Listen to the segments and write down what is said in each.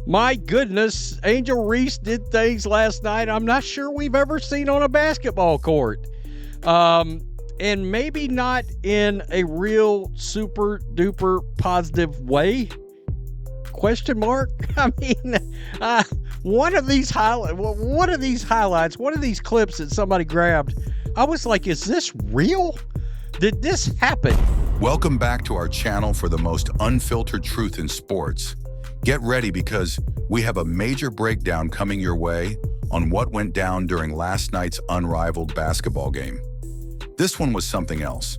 My goodness, Angel Reese did things last night I'm not sure we've ever seen on a basketball court. And maybe not in a real super duper positive way. Question mark? I mean, one of these highlights, one of these clips that somebody grabbed, I was like, is this real? Did this happen? Welcome back to our channel for the most unfiltered truth in sports. Get ready because we have a major breakdown coming your way on what went down during last night's unrivaled basketball game. This one was something else.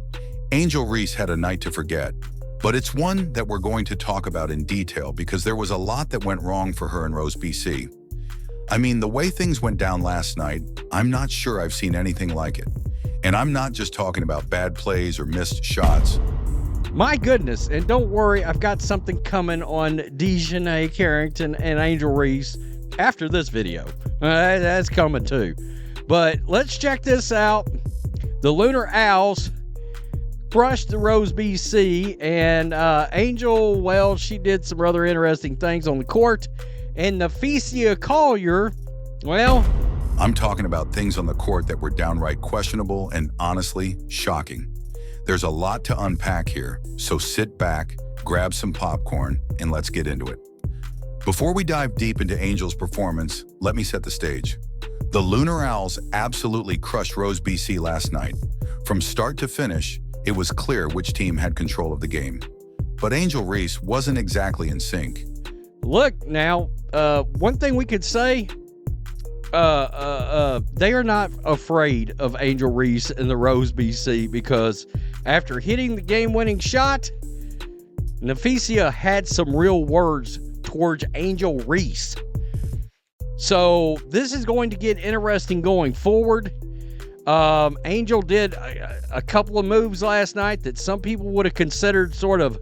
Angel Reese had a night to forget, but it's one that we're going to talk about in detail because there was a lot that went wrong for her in Rose, BC. I mean, the way things went down last night, I'm not sure I've seen anything like it. And I'm not just talking about bad plays or missed shots. My goodness, and don't worry, I've got something coming on Dejanay Carrington and Angel Reese after this video. That's coming too. But let's check this out. The Lunar Owls crushed the Rose, BC, and Angel, well, she did some rather interesting things on the court. And Napheesa Collier, well, I'm talking about things on the court that were downright questionable and honestly shocking. There's a lot to unpack here, so sit back, grab some popcorn, and let's get into it. Before we dive deep into Angel's performance, let me set the stage. The Lunar Owls absolutely crushed Rose, BC last night. From start to finish, it was clear which team had control of the game. But Angel Reese wasn't exactly in sync. Look, now, one thing we could say, they are not afraid of Angel Reese and the Rose, BC, because after hitting the game-winning shot, Napheesa had some real words towards Angel Reese. So this is going to get interesting going forward. Angel did a couple of moves last night that some people would have considered sort of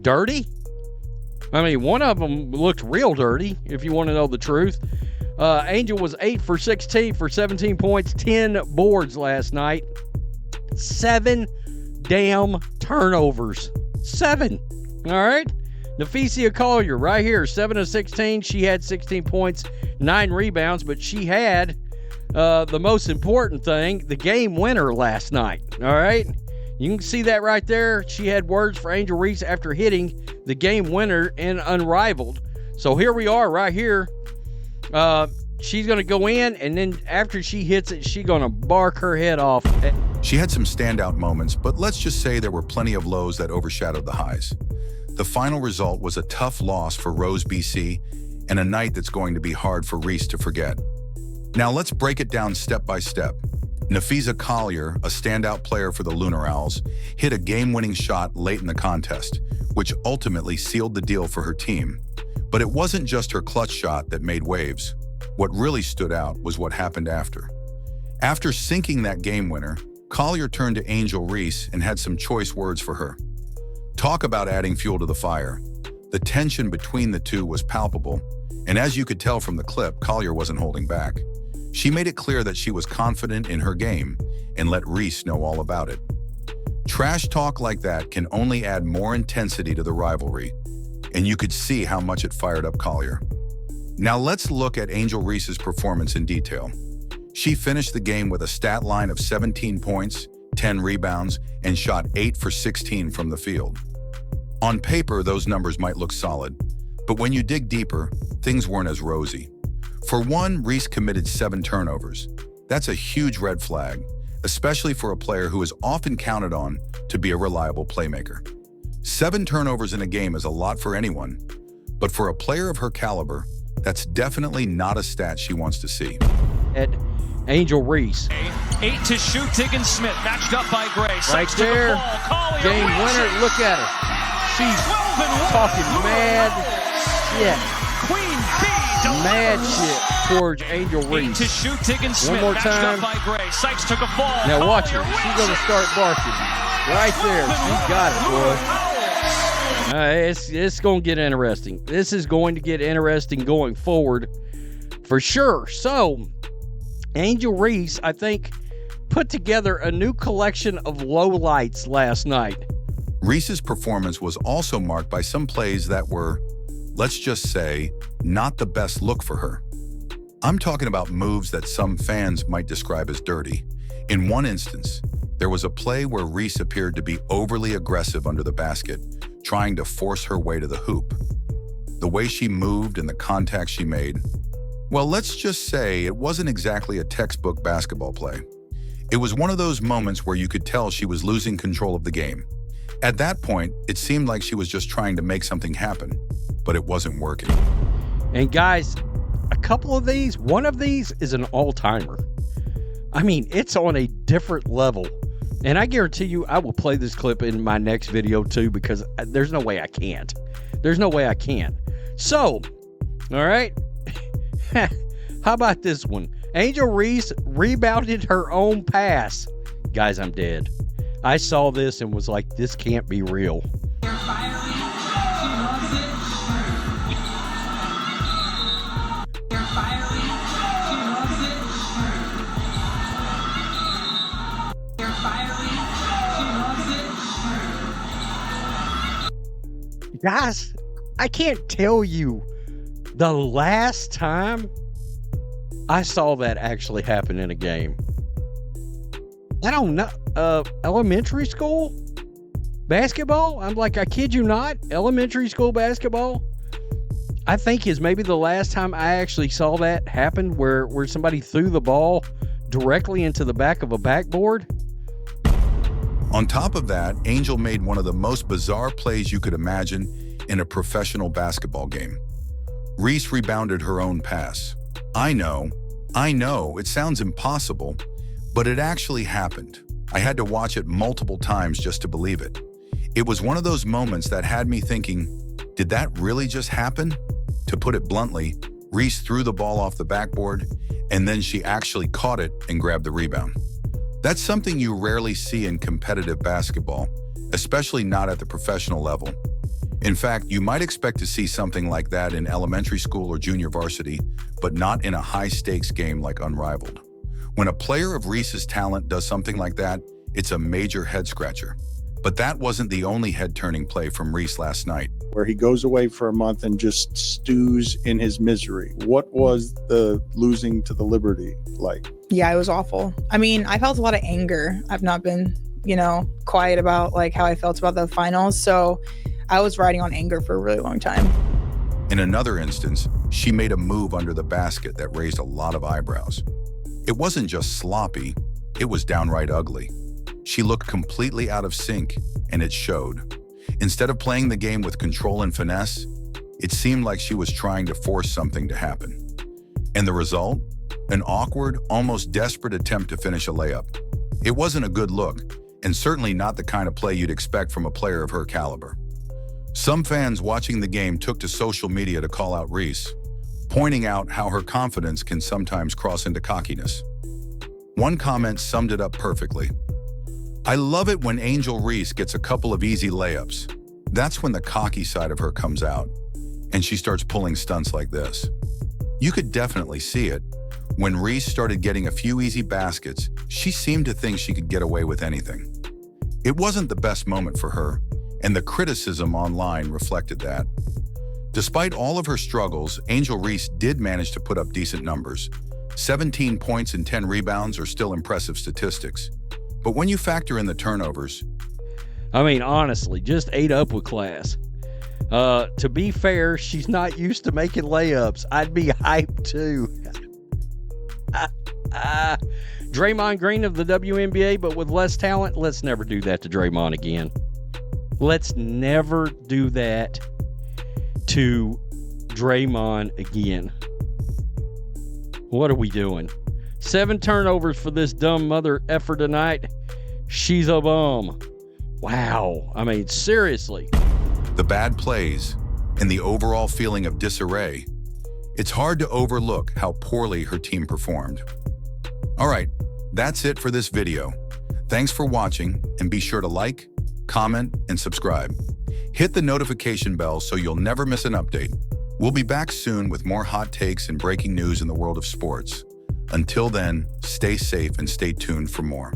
dirty. I mean, one of them looked real dirty, if you want to know the truth. Angel was 8 for 16 for 17 points, 10 boards last night. 7 damn turnovers. 7. All right? Napheesa Collier right here, 7 of 16. She had 16 points, 9 rebounds, but she had the most important thing, the game winner last night. All right? You can see that right there. She had words for Angel Reese after hitting the game winner in Unrivaled. So here we are right here. She's going to go in, and then after she hits it, she's going to bark her head off. She had some standout moments, but let's just say there were plenty of lows that overshadowed the highs. The final result was a tough loss for Rose, BC, and a night that's going to be hard for Reese to forget. Now let's break it down step by step. Napheesa Collier, a standout player for the Lunar Owls, hit a game-winning shot late in the contest, which ultimately sealed the deal for her team. But it wasn't just her clutch shot that made waves. What really stood out was what happened after. After sinking that game winner, Collier turned to Angel Reese and had some choice words for her. Talk about adding fuel to the fire. The tension between the two was palpable, and as you could tell from the clip, Collier wasn't holding back. She made it clear that she was confident in her game and let Reese know all about it. Trash talk like that can only add more intensity to the rivalry, and you could see how much it fired up Collier. Now let's look at Angel Reese's performance in detail. She finished the game with a stat line of 17 points, 10 rebounds, and shot 8 for 16 from the field. On paper, those numbers might look solid, but when you dig deeper, things weren't as rosy. For one, Reese committed 7 turnovers. That's a huge red flag, especially for a player who is often counted on to be a reliable playmaker. 7 turnovers in a game is a lot for anyone, but for a player of her caliber, that's definitely not a stat she wants to see. At Angel Reese. 8 to shoot, Tiggins Smith, matched up by Gray. Right there, game winner, look at her. She's talking mad shit. Queen B, mad shit towards Angel Reese. 8 to shoot, Tiggins Smith, One more matched time. up by Gray. Sykes took a fall. Now watch her. Collier She's wins going to it. start barking. Right there. She got it, boy. It's going to get interesting. This is going to get interesting going forward for sure. So, Angel Reese, I think, put together a new collection of lowlights last night. Reese's performance was also marked by some plays that were, let's just say, not the best look for her. I'm talking about moves that some fans might describe as dirty. In one instance, there was a play where Reese appeared to be overly aggressive under the basket, trying to force her way to the hoop. The way she moved and the contact she made, well, let's just say it wasn't exactly a textbook basketball play. It was one of those moments where you could tell she was losing control of the game. At that point, it seemed like she was just trying to make something happen, but it wasn't working. And guys, one of these is an all-timer. I mean, it's on a different level. And I guarantee you I will play this clip in my next video too, because there's no way I can't. There's no way I can't. So, all right. How about this one? Angel Reese rebounded her own pass. Guys, I'm dead. I saw this and was like, this can't be real. Guys, I can't tell you the last time I saw that actually happen in a game. I don't know. Elementary school basketball? I'm like, I kid you not. Elementary school basketball, I think, is maybe the last time I actually saw that happen, where somebody threw the ball directly into the back of a backboard. On top of that, Angel made one of the most bizarre plays you could imagine in a professional basketball game. Reese rebounded her own pass. I know, it sounds impossible, but it actually happened. I had to watch it multiple times just to believe it. It was one of those moments that had me thinking, did that really just happen? To put it bluntly, Reese threw the ball off the backboard, and then she actually caught it and grabbed the rebound. That's something you rarely see in competitive basketball, especially not at the professional level. In fact, you might expect to see something like that in elementary school or junior varsity, but not in a high-stakes game like Unrivaled. When a player of Reese's talent does something like that, it's a major head-scratcher. But that wasn't the only head-turning play from Reese last night. Where he goes away for a month and just stews in his misery. What was the losing to the Liberty like? Yeah, it was awful. I mean, I felt a lot of anger. I've not been, quiet about like how I felt about the finals. So I was riding on anger for a really long time. In another instance, she made a move under the basket that raised a lot of eyebrows. It wasn't just sloppy, it was downright ugly. She looked completely out of sync, and it showed. Instead of playing the game with control and finesse, it seemed like she was trying to force something to happen. And the result? An awkward, almost desperate attempt to finish a layup. It wasn't a good look, and certainly not the kind of play you'd expect from a player of her caliber. Some fans watching the game took to social media to call out Reese, pointing out how her confidence can sometimes cross into cockiness. One comment summed it up perfectly. I love it when Angel Reese gets a couple of easy layups. That's when the cocky side of her comes out, and she starts pulling stunts like this. You could definitely see it. When Reese started getting a few easy baskets, she seemed to think she could get away with anything. It wasn't the best moment for her, and the criticism online reflected that. Despite all of her struggles, Angel Reese did manage to put up decent numbers. 17 points and 10 rebounds are still impressive statistics. But when you factor in the turnovers, I mean, honestly, just ate up with class. To be fair, she's not used to making layups. I'd be hyped too. Draymond Green of the WNBA, but with less talent. Let's never do that to Draymond again. Let's never do that to Draymond again. What are we doing? 7 turnovers for this dumb mother effer tonight. She's a bum. Wow. I mean, seriously. the bad plays, and the overall feeling of disarray, it's hard to overlook how poorly her team performed. All right, that's it for this video. Thanks for watching, and be sure to like, comment, and subscribe. Hit the notification bell so you'll never miss an update. We'll be back soon with more hot takes and breaking news in the world of sports. Until then, stay safe and stay tuned for more.